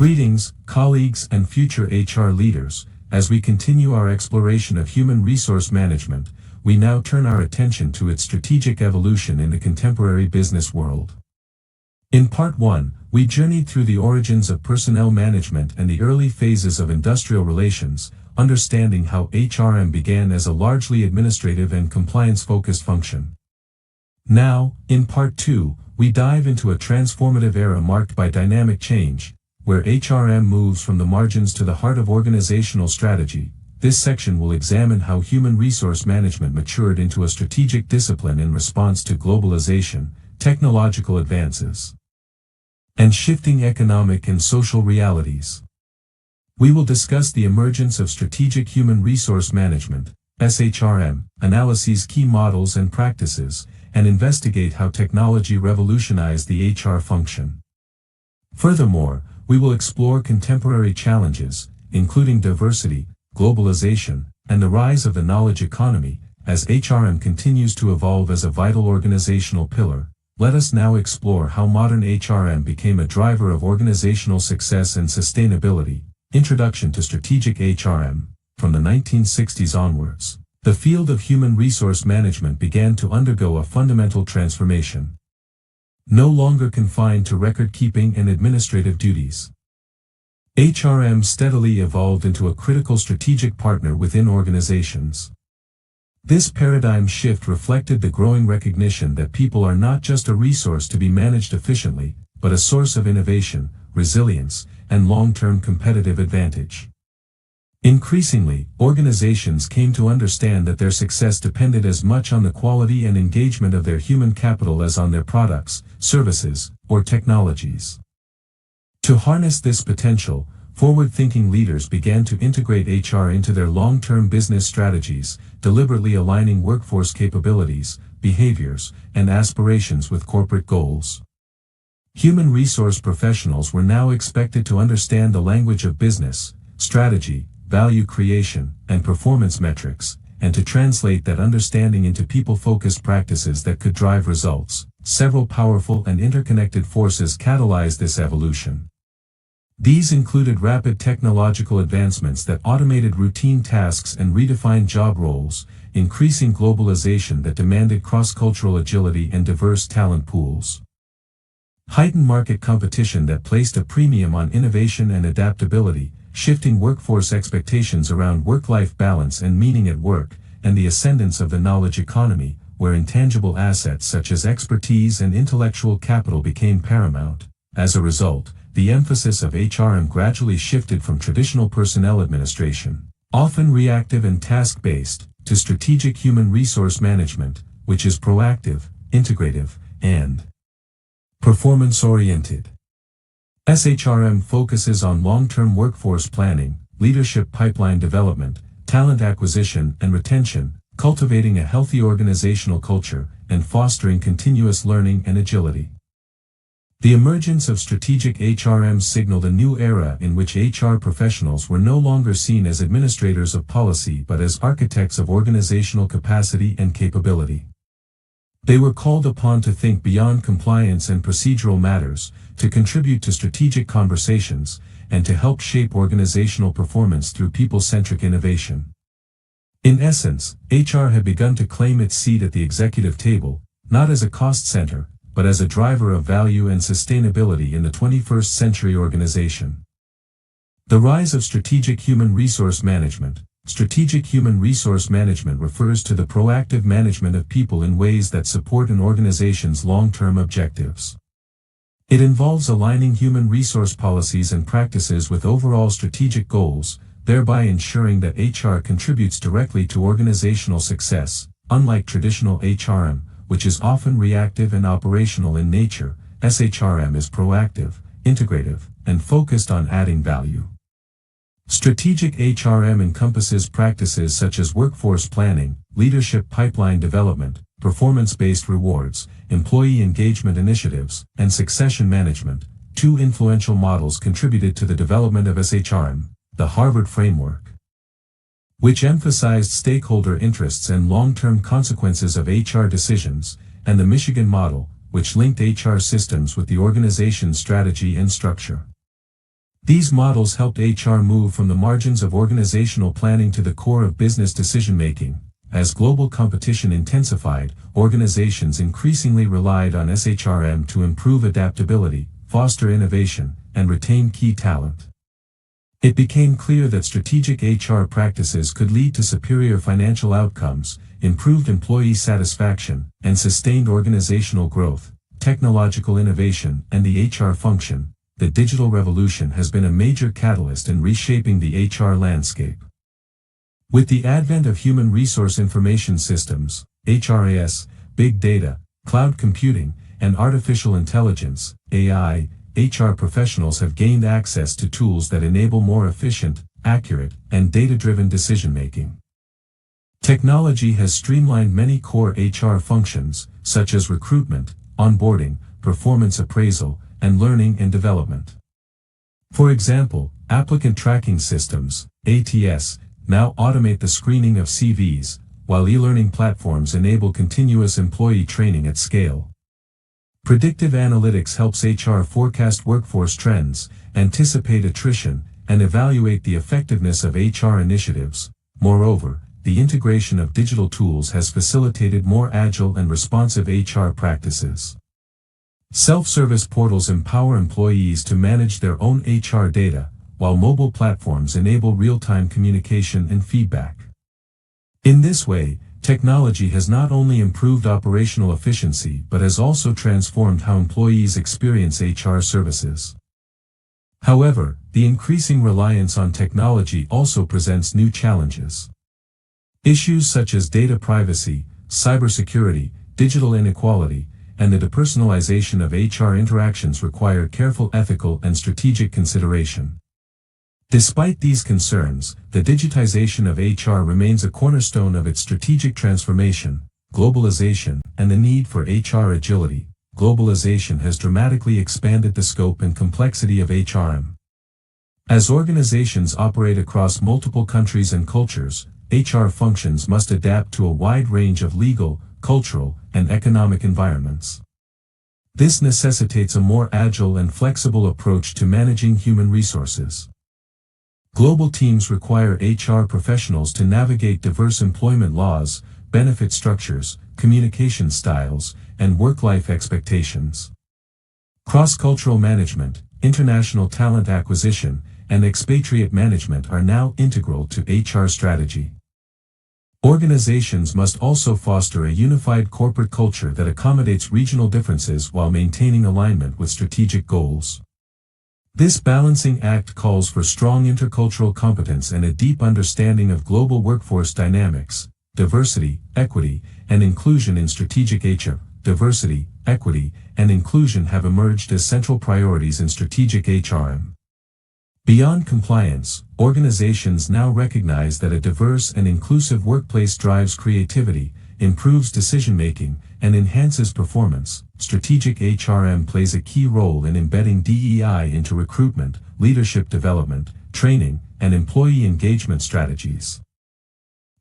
Greetings, colleagues and future HR leaders. As we continue our exploration of human resource management, we now turn our attention to its strategic evolution in the contemporary business world. In Part 1, we journeyed through the origins of personnel management and the early phases of industrial relations, understanding how HRM began as a largely administrative and compliance-focused function. Now, in Part 2, we dive into a transformative era marked by dynamic change, where HRM moves from the margins to the heart of organizational strategy. This section will examine how human resource management matured into a strategic discipline in response to globalization, technological advances, and shifting economic and social realities. We will discuss the emergence of strategic human resource management, SHRM, analyses, key models and practices, and investigate how technology revolutionized the HR function. Furthermore, we will explore contemporary challenges, including diversity, globalization, and the rise of the knowledge economy. As HRM continues to evolve as a vital organizational pillar, let us now explore how modern HRM became a driver of organizational success and sustainability. Introduction to Strategic HRM. From the 1960s onwards, the field of human resource management began to undergo a fundamental transformation. No longer confined to record-keeping and administrative duties, HRM steadily evolved into a critical strategic partner within organizations. This paradigm shift reflected the growing recognition that people are not just a resource to be managed efficiently, but a source of innovation, resilience, and long-term competitive advantage. Increasingly, organizations came to understand that their success depended as much on the quality and engagement of their human capital as on their products, services, or technologies. To harness this potential, forward-thinking leaders began to integrate HR into their long-term business strategies, deliberately aligning workforce capabilities, behaviors, and aspirations with corporate goals. Human resource professionals were now expected to understand the language of business, strategy, value creation, and performance metrics, and to translate that understanding into people-focused practices that could drive results. Several powerful and interconnected forces catalyzed this evolution. These included rapid technological advancements that automated routine tasks and redefined job roles, increasing globalization that demanded cross-cultural agility and diverse talent pools, heightened market competition that placed a premium on innovation and adaptability, shifting workforce expectations around work-life balance and meaning at work, and the ascendance of the knowledge economy, where intangible assets such as expertise and intellectual capital became paramount. As a result, the emphasis of HRM gradually shifted from traditional personnel administration, often reactive and task-based, to strategic human resource management, which is proactive, integrative, and performance-oriented. SHRM focuses on long-term workforce planning, leadership pipeline development, talent acquisition and retention, cultivating a healthy organizational culture, and fostering continuous learning and agility. The emergence of strategic HRM signaled a new era in which HR professionals were no longer seen as administrators of policy but as architects of organizational capacity and capability. They were called upon to think beyond compliance and procedural matters, to contribute to strategic conversations, and to help shape organizational performance through people-centric innovation. In essence, HR had begun to claim its seat at the executive table, not as a cost center, but as a driver of value and sustainability in the 21st century organization. The rise of strategic human resource management. Strategic human resource management refers to the proactive management of people in ways that support an organization's long-term objectives. It involves aligning human resource policies and practices with overall strategic goals, thereby ensuring that HR contributes directly to organizational success. Unlike traditional HRM, which is often reactive and operational in nature, SHRM is proactive, integrative, and focused on adding value. Strategic HRM encompasses practices such as workforce planning, leadership pipeline development, performance-based rewards, employee engagement initiatives, and succession management. Two influential models contributed to the development of SHRM: the Harvard Framework, which emphasized stakeholder interests and long-term consequences of HR decisions, and the Michigan model, which linked HR systems with the organization's strategy and structure. These models helped HR move from the margins of organizational planning to the core of business decision-making. As global competition intensified, organizations increasingly relied on SHRM to improve adaptability, foster innovation, and retain key talent. It became clear that strategic HR practices could lead to superior financial outcomes, improved employee satisfaction, and sustained organizational growth. Technological innovation and the HR function. The digital revolution has been a major catalyst in reshaping the HR landscape. With the advent of human resource information systems, HRIS, big data, cloud computing, and artificial intelligence, AI, HR professionals have gained access to tools that enable more efficient, accurate, and data-driven decision-making. Technology has streamlined many core HR functions, such as recruitment, onboarding, performance appraisal, and learning and development. For example, applicant tracking systems, ATS, now automate the screening of CVs, while e-learning platforms enable continuous employee training at scale. Predictive analytics helps HR forecast workforce trends, anticipate attrition, and evaluate the effectiveness of HR initiatives. Moreover, the integration of digital tools has facilitated more agile and responsive HR practices. Self-service portals empower employees to manage their own HR data, while mobile platforms enable real-time communication and feedback. In this way, technology has not only improved operational efficiency but has also transformed how employees experience HR services. However, the increasing reliance on technology also presents new challenges. Issues such as data privacy, cybersecurity, digital inequality, and the depersonalization of HR interactions require careful ethical and strategic consideration. Despite these concerns, the digitization of HR remains a cornerstone of its strategic transformation. Globalization, and the need for HR agility. Globalization has dramatically expanded the scope and complexity of HRM. As organizations operate across multiple countries and cultures, HR functions must adapt to a wide range of legal, cultural, and economic environments. This necessitates a more agile and flexible approach to managing human resources. Global teams require HR professionals to navigate diverse employment laws, benefit structures, communication styles, and work-life expectations. Cross-cultural management, international talent acquisition, and expatriate management are now integral to HR strategy. Organizations must also foster a unified corporate culture that accommodates regional differences while maintaining alignment with strategic goals. This balancing act calls for strong intercultural competence and a deep understanding of global workforce dynamics. Diversity, equity, and inclusion in strategic HR. Diversity, equity, and inclusion have emerged as central priorities in strategic HRM. Beyond compliance, organizations now recognize that a diverse and inclusive workplace drives creativity, improves decision-making, and enhances performance. Strategic HRM plays a key role in embedding DEI into recruitment, leadership development, training, and employee engagement strategies.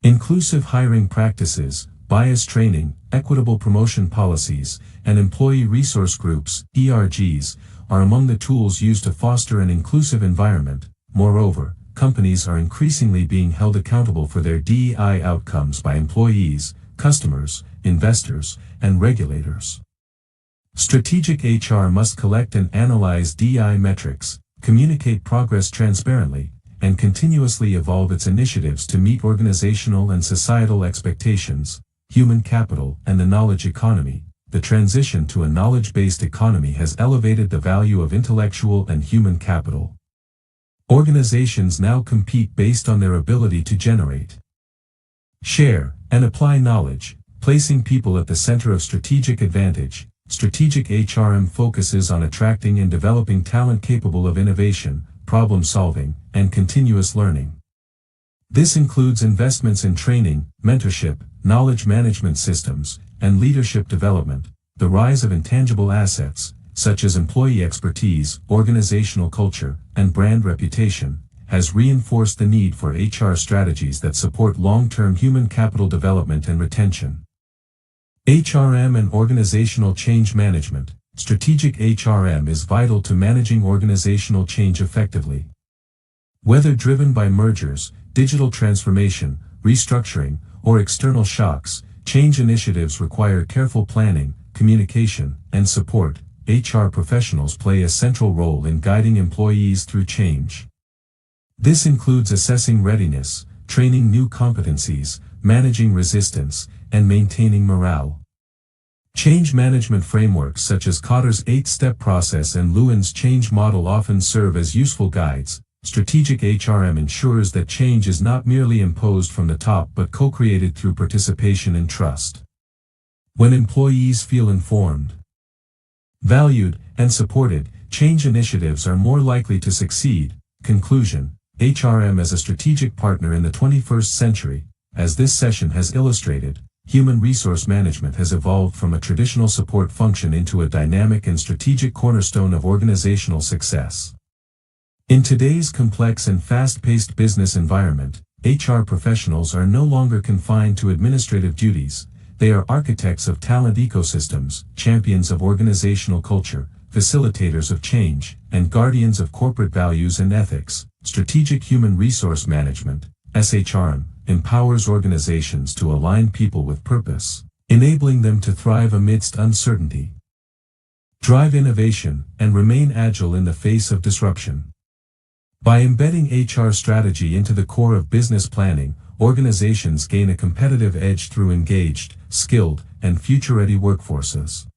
Inclusive hiring practices, bias training, equitable promotion policies, and employee resource groups, ERGs, are among the tools used to foster an inclusive environment. Moreover, companies are increasingly being held accountable for their DEI outcomes by employees, customers, investors, and regulators. Strategic HR must collect and analyze DEI metrics, communicate progress transparently, and continuously evolve its initiatives to meet organizational and societal expectations. Human capital and the knowledge economy. The transition to a knowledge-based economy has elevated the value of intellectual and human capital. Organizations now compete based on their ability to generate, share, and apply knowledge, placing people at the center of strategic advantage. Strategic HRM focuses on attracting and developing talent capable of innovation, problem-solving, and continuous learning. This includes investments in training, mentorship, knowledge management systems, and leadership development. The rise of intangible assets, such as employee expertise, organizational culture, and brand reputation, has reinforced the need for HR strategies that support long-term human capital development and retention. HRM and organizational change management. strategic HRM is vital to managing organizational change effectively. Whether driven by mergers, digital transformation, restructuring, or external shocks, change initiatives require careful planning, communication, and support. HR professionals play a central role in guiding employees through change. This includes assessing readiness, training new competencies, managing resistance, and maintaining morale. Change management frameworks such as Kotter's 8-step process and Lewin's change model often serve as useful guides. Strategic HRM ensures that change is not merely imposed from the top but co-created through participation and trust. When employees feel informed, valued, and supported, change initiatives are more likely to succeed. Conclusion: HRM as a strategic partner in the 21st century. As this session has illustrated, human resource management has evolved from a traditional support function into a dynamic and strategic cornerstone of organizational success. In today's complex and fast-paced business environment, HR professionals are no longer confined to administrative duties. They are architects of talent ecosystems, champions of organizational culture, facilitators of change, and guardians of corporate values and ethics. Strategic Human Resource Management, SHRM, empowers organizations to align people with purpose, enabling them to thrive amidst uncertainty, drive innovation, and remain agile in the face of disruption. By embedding HR strategy into the core of business planning, organizations gain a competitive edge through engaged, skilled, and future-ready workforces.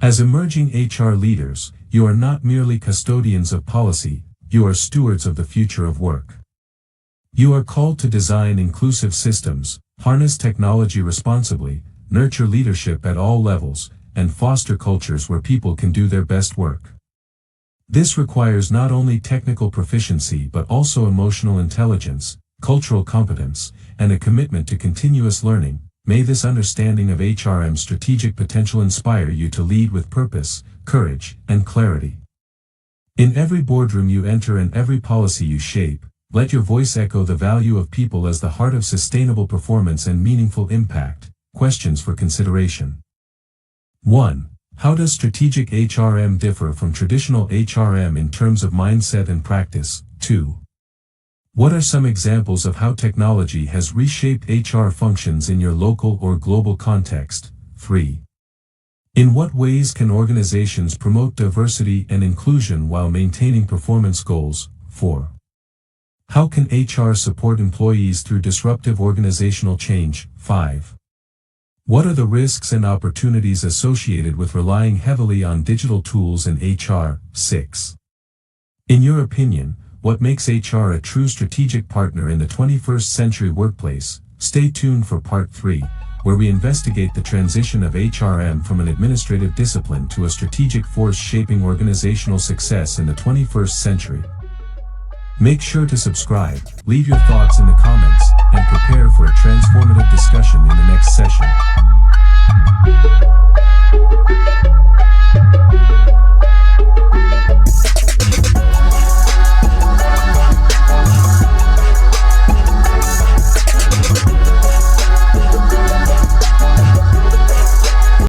As emerging HR leaders, you are not merely custodians of policy, you are stewards of the future of work. You are called to design inclusive systems, harness technology responsibly, nurture leadership at all levels, and foster cultures where people can do their best work. This requires not only technical proficiency but also emotional intelligence, cultural competence, and a commitment to continuous learning. May this understanding of HRM's strategic potential inspire you to lead with purpose, courage, and clarity. In every boardroom you enter and every policy you shape, let your voice echo the value of people as the heart of sustainable performance and meaningful impact. Questions for consideration. 1. How does strategic HRM differ from traditional HRM in terms of mindset and practice? 2. What are some examples of how technology has reshaped HR functions in your local or global context? 3. In what ways can organizations promote diversity and inclusion while maintaining performance goals? 4. How can HR support employees through disruptive organizational change? 5. What are the risks and opportunities associated with relying heavily on digital tools in HR? 6. In your opinion, what makes HR a true strategic partner in the 21st century workplace? Stay tuned for Part 3, where we investigate the transition of HRM from an administrative discipline to a strategic force shaping organizational success in the 21st century. Make sure to subscribe, leave your thoughts in the comments, and prepare for a transformative discussion in the next session.